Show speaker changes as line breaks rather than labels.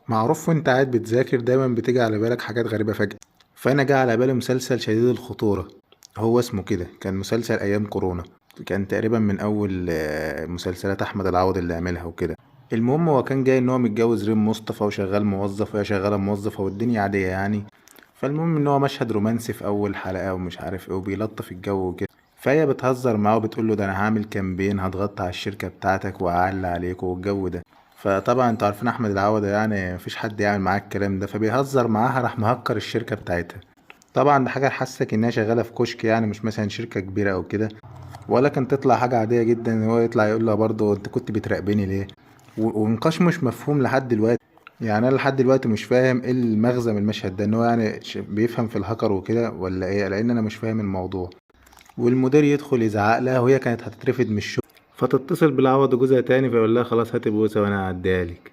معروف وانت قاعد بتذاكر دايما بتيجي على بالك حاجات غريبة فجأة. فانا جه على بالي مسلسل شديد الخطورة. هو اسمه كده، كان مسلسل ايام كورونا. كان تقريبا من اول مسلسلات احمد العوض اللي عملها وكده. المهم هو كان جاي ان هو متجوز ريم مصطفى وشغال موظف وهي شغالة موظفة والدنيا عادية يعني. فالمهم ان هو مشهد رومانسي في اول حلقة ومش عارف ايه وبيلطف الجو وكده. فهي بتهزر معاه وبتقول له ده انا هعمل كامبين هتغطي على الشركة بتاعتك وهعلي عليك والجو ده. فطبعا انتوا عارفين احمد العوضة يعني مفيش حد يعمل معاه الكلام ده، فبيهزر معاها راح مهكر الشركة بتاعتها. طبعا ده حاجة تحسسك انها شغالة في كشك يعني مش مثلا شركة كبيرة او كده. ولكن تطلع حاجة عادية جدا ان هو يطلع يقول لها برضه انت كنت بتراقبني ليه. ونقاش مش مفهوم لحد دلوقتي. يعني انا لحد دلوقتي مش فاهم ايه المغزى من المشهد ده، ان هو يعني بيفهم في الهكر وكده ولا ايه، لان انا مش فاهم الموضوع. والمدير يدخل يزعق لها وهي كانت هتترفد من الشغل. فتتصل بالعوض جوزها تاني فيقول لها خلاص هاتي بوسه وانا هعديها لك.